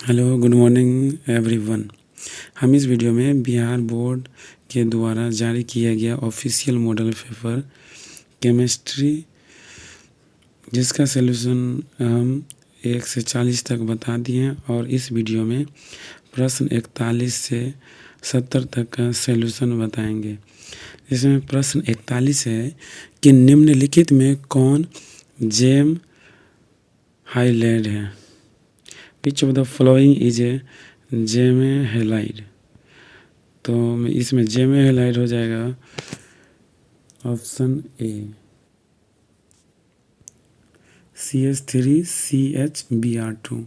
Hello, good morning everyone. हम इस video में बिहार बोर्ड के द्वारा जारी किया गया ऑफिशियल मॉडल पेपर केमिस्ट्री जिसका सलूशन हम 1 से 40 तक बता दिए हैं और इस वीडियो में प्रश्न 41 से 70 तक का सलूशन बताएंगे। इसमें प्रश्न 41 है कि निम्नलिखित में कौन जेम हाइलाइट है। Which of the following is a जेमे हेलाइड। तो इसमें जेमे हेलाइड हो जाएगा ऑप्शन ए CH3CHBr2।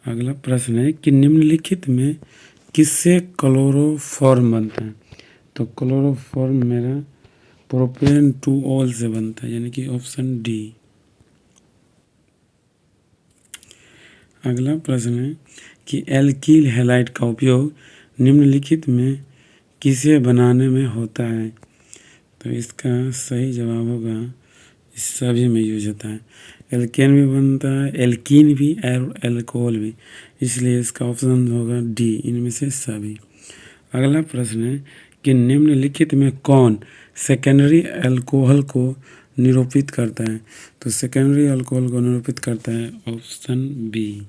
अगला प्रश्न है कि निम्नलिखित में किससे क्लोरोफॉर्म बनता है। तो क्लोरोफॉर्म मेरा प्रोपेन 2ऑल से बनता है, यानी कि ऑप्शन डी। अगला प्रश्न है कि एल्कील हैलाइड का उपयोग निम्नलिखित में किसे बनाने में होता है। तो इसका सही जवाब होगा इस सभी में यूज होता है। एल्केन भी बनता है, एल्कीन भी और एल्कोहल भी, इसलिए इसका ऑप्शन होगा डी, इनमें से सभी। अगला प्रश्न है कि निम्नलिखित में कौन सेकेंडरी अल्कोहल को निरूपित करता है। तो सेकेंडरी अल्कोहल को निरूपित करता है ऑप्शन बी।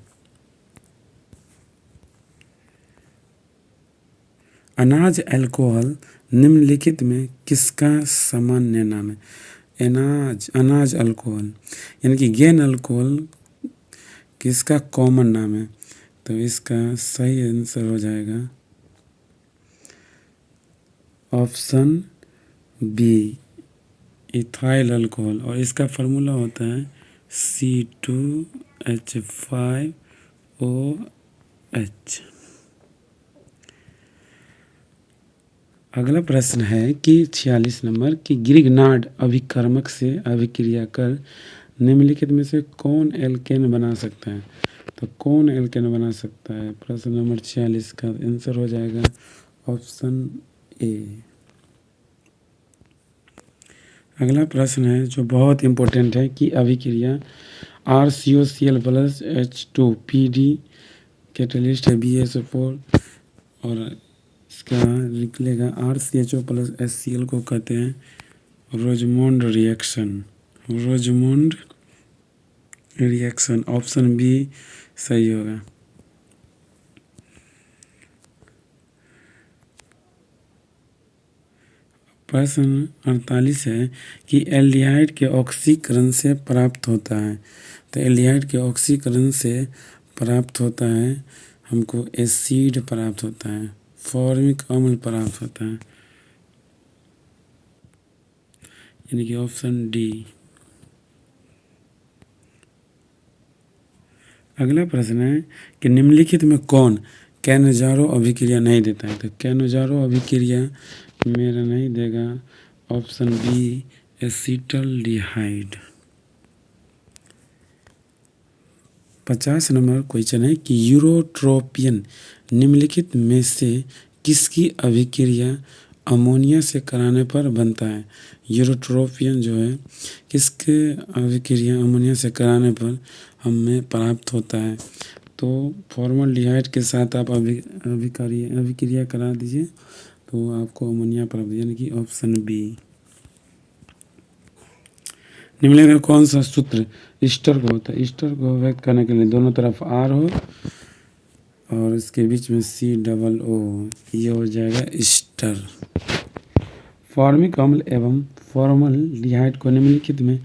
अनाज अल्कोहल निम्नलिखित में किसका सामान्य नाम है। अनाज अल्कोहल यानी कि गेन अल्कोहल किसका कॉमन नाम है। तो इसका सही आंसर हो जाएगा ऑप्शन बी, इथाइल अल्कोहल, और इसका फार्मूला होता है C2H5OH। अगला प्रश्न है कि 46 नंबर कि ग्रिग्नार्ड अभिकर्मक से अभिक्रिया कर निम्नलिखित में से कौन एल्केन बना सकता है। तो कौन एल्केन बना सकता है, प्रश्न नंबर 46 का आंसर हो जाएगा ऑप्शन ए। अगला प्रश्न है जो बहुत इंपॉर्टेंट है कि अभिक्रिया RCOCl प्लस H2PD कैटलिस्ट है BSO4 और इसका निकलेगा RCHO प्लस HCl को कहते हैं रोजमोंड रिएक्शन। ऑप्शन बी सही होगा। प्रश्न 48 है कि एल्डिहाइड के ऑक्सीकरण से प्राप्त होता है। तो एल्डिहाइड के ऑक्सीकरण से प्राप्त होता है हमको एसिड प्राप्त होता है, फॉर्मिक अम्ल प्राप्त होता है, यानी कि ऑप्शन डी। अगला प्रश्न है कि निम्नलिखित में कौन कैनजारो अभिक्रिया नहीं देता है। तो कैनजारो अभिक्रिया मेरा नहीं देगा option B, acetaldehyde. 50 number question है कि यूरोट्रोपियन निम्नलिखित में से किसकी अभिक्रिया अमोनिया से कराने पर बनता है। यूरोट्रोपियन जो है किसके अभिक्रिया अमोनिया से कराने पर हमें प्राप्त होता है। तो फॉर्मल्डिहाइड के साथ आप अभिक्रिया करा दीजिए तो आपको अमोनिया प्राप्त, यानी कि ऑप्शन बी। निम्नलिखित में कौन सा सूत्र ईस्टर को होता है। ईस्टर को व्यक्त करने के लिए दोनों तरफ R हो और इसके बीच में COO, ये हो जाएगा ईस्टर। फॉर्मिक अम्ल एवं फॉर्मल्डिहाइड को निम्नलिखित में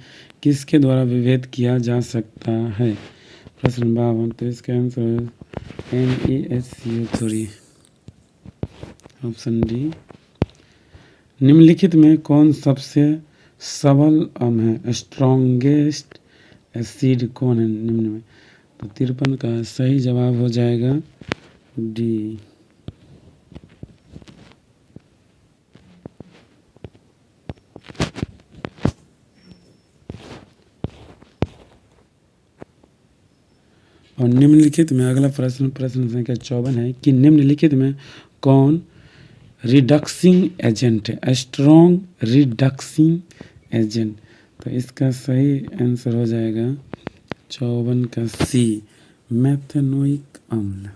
किसके द्वारा विभेद किया जा सकता है। प्रश्न 52। तो इसका आंसर है NaHCO3, ऑप्शन डी। निम्नलिखित में कौन सबसे सबल अम्ल है, स्ट्रॉन्गेस्ट एसिड कौन है निम्न में। तो 53 का सही जवाब हो जाएगा डी। और निम्नलिखित में अगला प्रश्न संख्या 54 है कि निम्नलिखित में कौन रिडक्सिंग एजेंट है, स्ट्रॉन्ग रिडक्सिंग एजेंट। तो इसका सही आंसर हो जाएगा 54 का सी, मेथेनोइक अम्ल।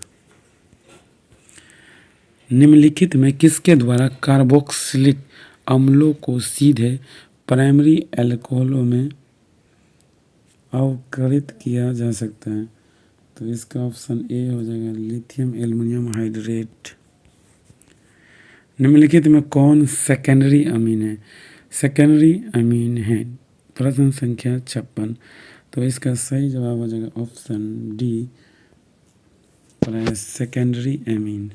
निम्नलिखित में किसके द्वारा कार्बोक्सिलिक अम्लों को सीधे प्राइमरी अल्कोहलों में अवकरित किया जा सकता है? तो इसका ऑप्शन ए हो जाएगा लिथियम एल्युमिनियम हाइड्रेट। निम्नलिखित में कौन सेकेंडरी अमीन है? सेकेंडरी अमीन है प्रश्न संख्या 56। तो इसका सही जवाब हो जाएगा ऑप्शन डी सेकेंडरी अमीन।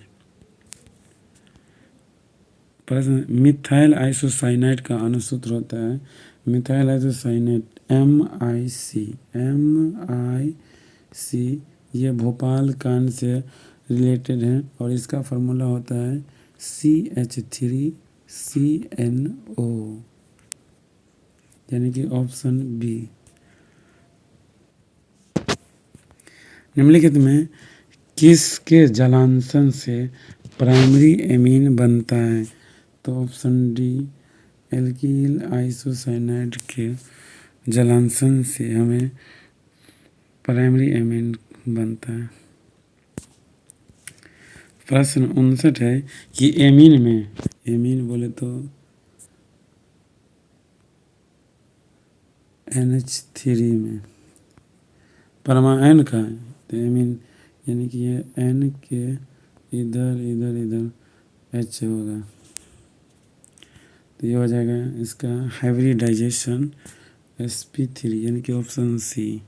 प्रश्न मिथाइल आइसोसाइनाइड का अनुसूत्र होता है मिथाइल आइसोसाइनाइड MIC। ये भोपाल कांड से रिलेटेड है और इसका फार्मूला होता है CH3CNO, यानी कि ऑप्शन बी। निम्नलिखित में किसके जलांशन से प्राइमरी एमीन बनता है? तो ऑप्शन डी एल्किल आइसोसाइनाइड के जलांशन से हमें प्राइमरी एमीन बनता है। प्रश्न 59 है कि एमीन बोले तो NH3 में परमाणु का है तो एमीन यानी कि ये N के इधर H होगा तो ये हो जाएगा इसका हाइब्रिडाइजेशन sp3 यानी कि ऑप्शन सी।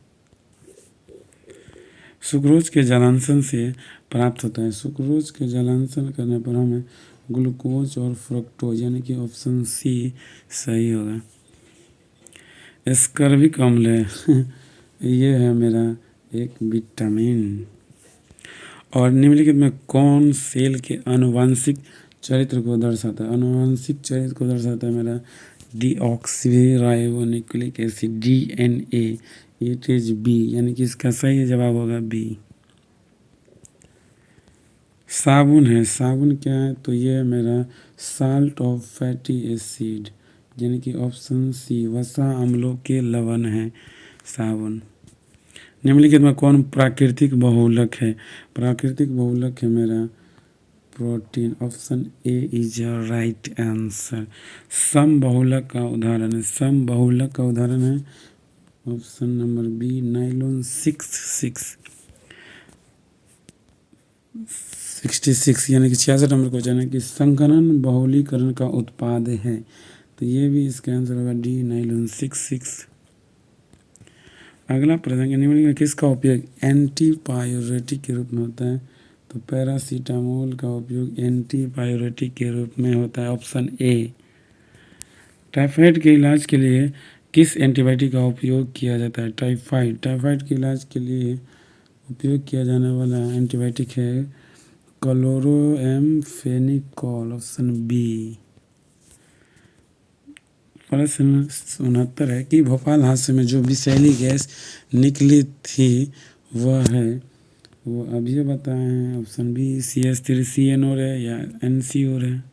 सुक्रोज के जलांशन से प्राप्त होता है। सुक्रोज के जलांशन करने पर हमें ग्लूकोज और फ्रक्टोज यानी कि ऑप्शन सी सही होगा। एस्कर्बिक अम्ल है ये है मेरा एक विटामिन। और निम्नलिखित में कौन सेल के आनुवंशिक चरित्र को दर्शाता है? आनुवंशिक चरित्र को दर्शाता है मेरा deoxyribonucleic acid DNA। It is B यानी कि इसका सही जवाब होगा बी। साबुन है। साबुन क्या है? तो ये है मेरा साल्ट ऑफ फैटी एसिड यानी कि ऑप्शन सी वसा अम्लों के लवण है साबुन। निम्नलिखित में कौन प्राकृतिक बहुलक है? प्राकृतिक बहुलक है मेरा protein. Option A is right answer. समबहुलक का उदाहरण है समबहुलक का उदाहरण है ऑप्शन नंबर बी नाइलॉन 66 यानी कि 66 नंबर क्वेश्चन है कि संघनन बहुलीकरण का उत्पाद है तो ये भी इसका आंसर होगा डी नाइलॉन 66। अगला प्रश्न निम्नलिखित में किसका उपयोग एंटीपायरेटिक के रूप में होता है? तो पैरासीटामोल का उपयोग एंटीपायरेटिक के रूप में होता है ऑप्शन ए। टाइफाइड के इलाज के लिए किस एंटीबायोटिक का उपयोग किया जाता है? टाइफाइड के इलाज के लिए उपयोग किया जाने वाला एंटीबायोटिक है क्लोरोएम्फेनिकोल ऑप्शन बी। प्रश्न 69 है कि भोपाल हादसे में जो विषैली गैस निकली थी वो अभी बताए हैं ऑप्शन बी CH3CNO है या NCO है।